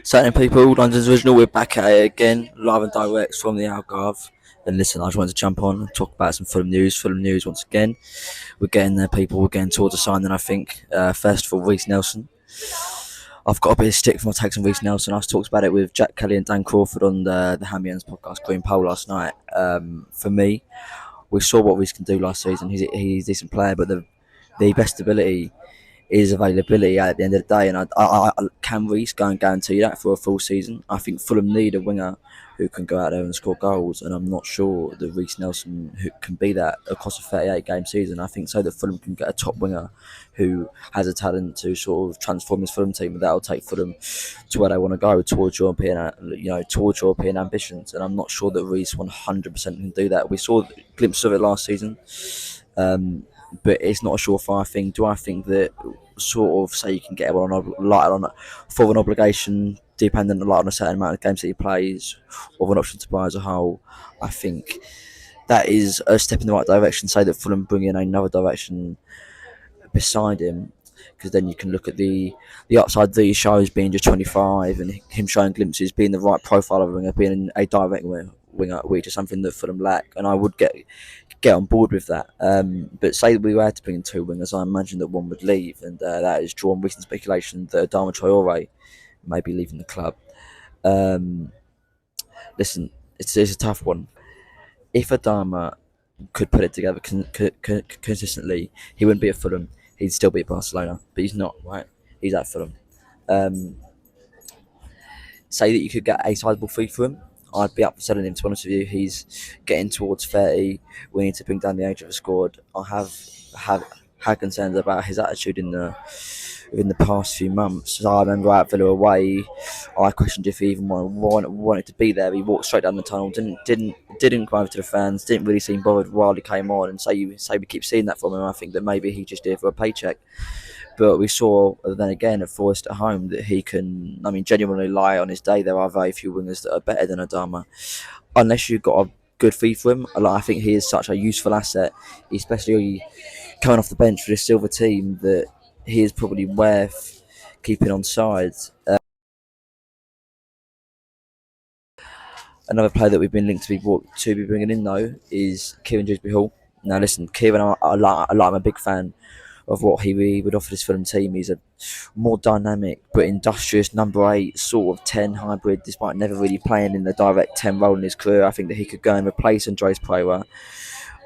Certain people, London's original, we're back at it again, live and direct from the Algarve. And listen, I just wanted to jump on and talk about some Fulham news. Fulham news once again. We're getting there, people. We're getting towards a signing, I think. First of all, Reece Nelson. I've got a bit of stick for my takes on Reece Nelson. I talked about it with Jack Kelly and Dan Crawford on the Hamians podcast, Green Pole, last night. For me, we saw what Reece can do last season. He's a decent player, but the best ability is availability at the end of the day, and I can Reece go and guarantee that for a full season. I think Fulham need a winger who can go out there and score goals, and I'm not sure that Reece Nelson who can be that across a 38 game season. I think so that Fulham can get a top winger who has a talent to sort of transform his Fulham team, and that'll take Fulham to where they want to go towards towards European ambitions. And I'm not sure that Reece 100% can do that. We saw glimpses of it last season. But it's not a surefire thing. Do I think that sort of say you can get him for an obligation, dependent on a certain amount of games that he plays, or an option to buy as a whole? I think that is a step in the right direction. Say that Fulham bring in another direction beside him, because then you can look at the upside that he shows being just 25 and him showing glimpses, being the right profile of a winger, being a direct winger, which is something that Fulham lack, and I would get on board with that. But say that we were to bring in two wingers, I imagine that one would leave, and that is drawn recent speculation that Adama Traore may be leaving the club. Um, Listen, it's a tough one. If Adama could put it together consistently, he wouldn't be at Fulham. He'd still be at Barcelona, but he's not, right? He's at Fulham. Um, Say that you could get a sizable fee for him, I'd be up for selling him. To be honest with you, he's getting towards 30. We need to bring down the age of the squad. I have had concerns about his attitude in the past few months. So I remember at Villa away, I questioned if he even wanted to be there. He walked straight down the tunnel, didn't come over to the fans, didn't really seem bothered while he came on. And say we keep seeing that from him. I think that maybe he just did it for a paycheck. But we saw then again at Forest at home that he can, genuinely lie on his day. There are very few wingers that are better than Adama, unless you've got a good fee for him. I think he is such a useful asset, especially coming off the bench for this Silver team, that he is probably worth keeping on side. Another player that we've been linked to be bringing in though is Kieran Dewsbury-Hall. Now listen, Kieran, I like him. I'm a big fan of what he would offer this Fulham team. He's a more dynamic but industrious number 8, sort of 10 hybrid, despite never really playing in the direct 10 role in his career. I think that he could go and replace Andres Pereira,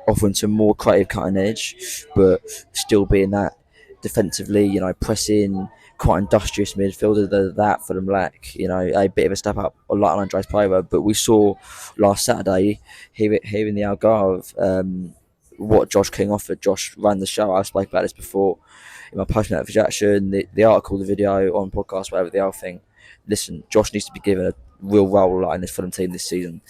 offering some more creative cutting edge, but still being that defensively, pressing, quite industrious midfielder that for them lack, a bit of a step up, like Andres Pereira. But we saw last Saturday here in the Algarve what Josh King offered. Josh ran the show. I spoke about this before in my post notification, the article, the video, on podcast, whatever the other thing. Listen, Josh needs to be given a real role in this Fulham team this season.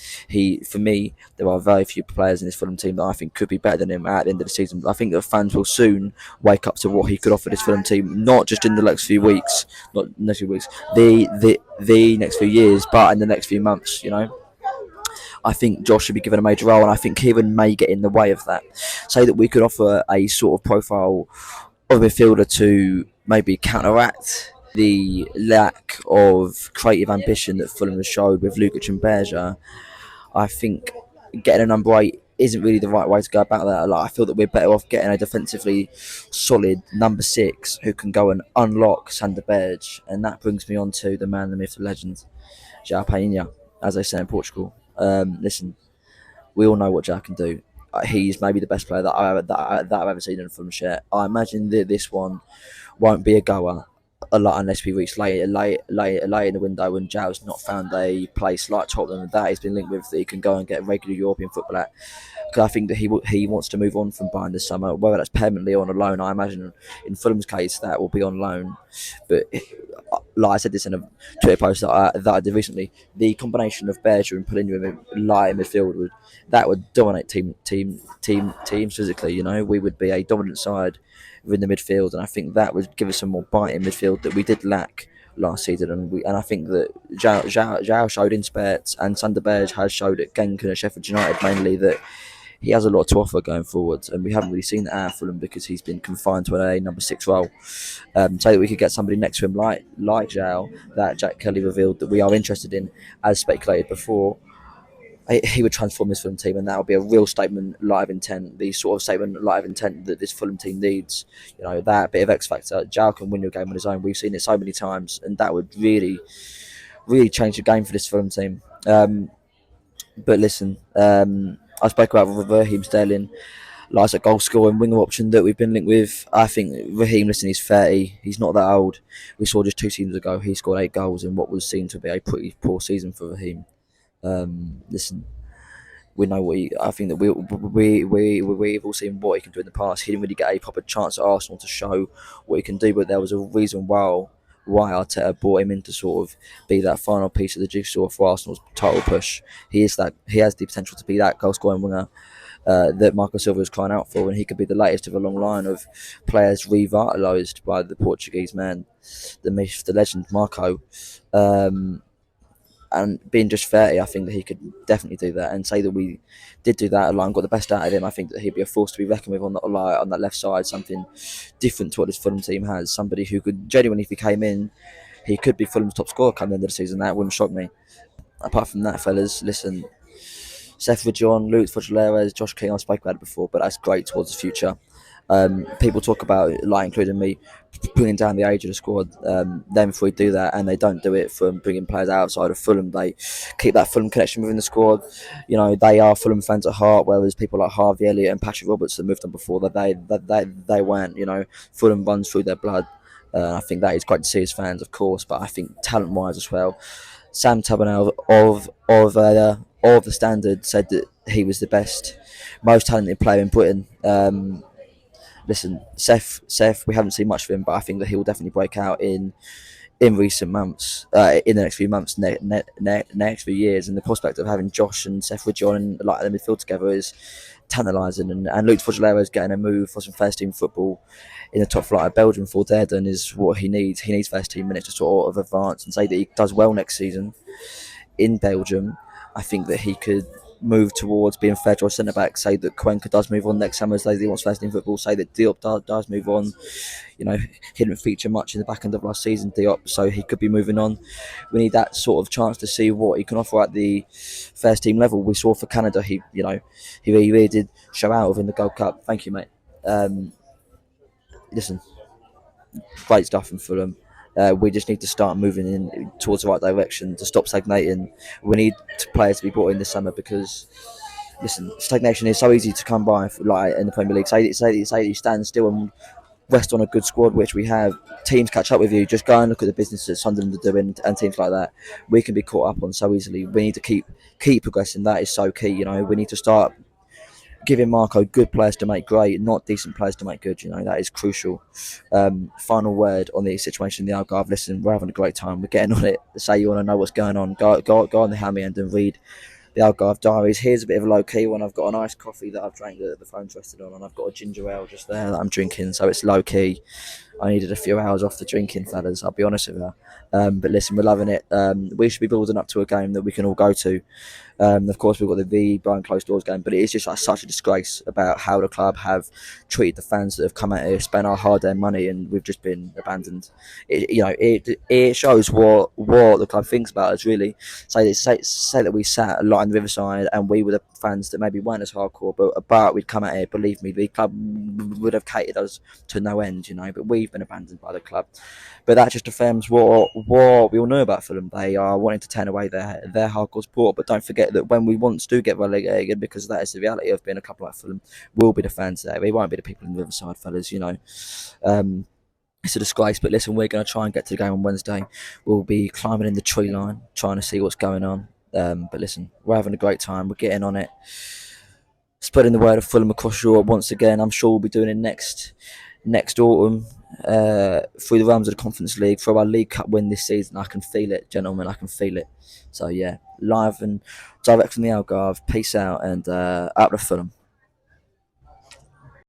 For me, there are very few players in this Fulham team that I think could be better than him at the end of the season. I think that fans will soon wake up to what he could offer this Fulham team, not just in the next few weeks, the next few years, but in the next few months. I think Josh should be given a major role, and I think Kieran may get in the way of that. Say that we could offer a sort of profile of a midfielder to maybe counteract the lack of creative ambition that Fulham has showed with Lukic and Berger. I think getting a number 8 isn't really the right way to go about that. I feel that we're better off getting a defensively solid number 6 who can go and unlock Sander Berge. And that brings me on to the man, the myth, the legend, João Palhinha, as they say in Portugal. Listen, we all know what Jack can do. He's maybe the best player that I've ever seen in a Fulham shirt. I imagine that this one won't be a goer a lot unless we reach late in the window when Joe's not found a place like Tottenham that he's been linked with, that he can go and get regular European football at. Because I think that he wants to move on from Bayern this summer, whether that's permanently or on a loan. I imagine in Fulham's case that will be on loan. But like I said this in a Twitter post that I did recently, the combination of Berger and Palhinha lie in midfield would dominate teams physically. We would be a dominant side within the midfield, and I think that would give us some more bite in midfield that we did lack last season. And I think that João showed in spurts, and Sander Berge has showed at Genk and at Sheffield United mainly, that he has a lot to offer going forward, and we haven't really seen that out of Fulham because he's been confined to a number 6 role. So that we could get somebody next to him like Zhao, that Jack Kelly revealed that we are interested in, as speculated before. He would transform this Fulham team, and that would be a real statement, live intent. The sort of statement, live intent that this Fulham team needs. That bit of X factor. Zhao can win your game on his own. We've seen it so many times, and that would really, really change the game for this Fulham team. But listen, I spoke about Raheem Sterling, last a goal scoring winger option that we've been linked with. I think Raheem, listen, he's 30. He's not that old. We saw just 2 seasons ago he scored 8 goals in what was seen to be a pretty poor season for Raheem. Listen, we know what I think that we've all seen what he can do in the past. He didn't really get a proper chance at Arsenal to show what he can do, but there was a reason why Arteta brought him in to sort of be that final piece of the jigsaw for Arsenal's title push. He has the potential to be that goal scoring winger that Marco Silva is crying out for, and he could be the latest of a long line of players revitalised by the Portuguese man, the myth, the legend Marco. And being just 30, I think that he could definitely do that. And say that we did do that and got the best out of him, I think that he'd be a force to be reckoned with on that left side. Something different to what this Fulham team has. Somebody who could genuinely, if he came in, he could be Fulham's top scorer come the end of the season. That wouldn't shock me. Apart from that, fellas, listen, Seth John, Luke Fujaleres, Josh King, I've spoken about it before, but that's great towards the future. People talk about, like including me, bringing down the age of the squad. Then if we do that, and they don't do it from bringing players outside of Fulham, they keep that Fulham connection within the squad. They are Fulham fans at heart, whereas people like Harvey Elliott and Patrick Roberts that moved on before that they weren't. Fulham runs through their blood. I think that is great to see as fans, of course, but I think talent-wise as well. Sam Taberner of the Standard said that he was the best, most talented player in Britain. Listen, Seth, we haven't seen much of him, but I think that he will definitely break out in recent months, in the next few months, next few years. And the prospect of having Josh and Seth John in like the midfield together is tantalising. And Luke Fujaleiro is getting a move for some first team football in the top flight of Belgium for Derden is what he needs. He needs first team minutes to sort of advance, and say that he does well next season in Belgium. I think that he could move towards being fair choice centre back. Say that Cuenca does move on next summer, say that he wants first team football. Say that Diop does move on. He didn't feature much in the back end of last season, Diop, so he could be moving on. We need that sort of chance to see what he can offer at the first team level. We saw for Canada, he really did show out within the Gold Cup. Thank you, mate. Listen, great stuff from Fulham. We just need to start moving in towards the right direction to stop stagnating. We need players to be brought in this summer because, listen, stagnation is so easy to come by. Like in the Premier League, say you stand still and rest on a good squad, which we have. Teams catch up with you. Just go and look at the business that Sunderland are doing and teams like that. We can be caught up on so easily. We need to keep progressing. That is so key. We need to start giving Marco good players to make great, not decent players to make good. That is crucial. Final word on the situation in the Algarve. Listen, we're having a great time. We're getting on it. Say you want to know what's going on, go on the Hammy End and read the Algarve diaries. Here's a bit of a low key one. I've got an iced coffee that I've drank that the phone's rested on, and I've got a ginger ale just there that I'm drinking, so it's low key. I needed a few hours off the drinking, fellas, I'll be honest with you. But listen, we're loving it. We should be building up to a game that we can all go to. Of course, we've got the behind closed doors game, but it is just like such a disgrace about how the club have treated the fans that have come out here, spent our hard-earned money, and we've just been abandoned. It shows what the club thinks about us, really. Say that we sat a lot on the Riverside, and we were the fans that maybe weren't as hardcore, but we'd come out here. Believe me, the club would have catered us to no end, But we've been abandoned by the club. But that just affirms what we all know about Fulham. They are wanting to turn away their hardcore support, but don't forget that when we once do get relegated, because that is the reality of being a club like Fulham, will be the fans there. It won't be the people in the Riverside, fellas. It's a disgrace, but listen, we're going to try and get to the game on Wednesday. We'll be climbing in the tree line, trying to see what's going on. But listen, we're having a great time. We're getting on it. Spreading the word of Fulham across Europe once again. I'm sure we'll be doing it next autumn through the realms of the Conference League, for our League Cup win this season. I can feel it, gentlemen. I can feel it. So yeah, live and direct from the Algarve. Peace out and out of Fulham.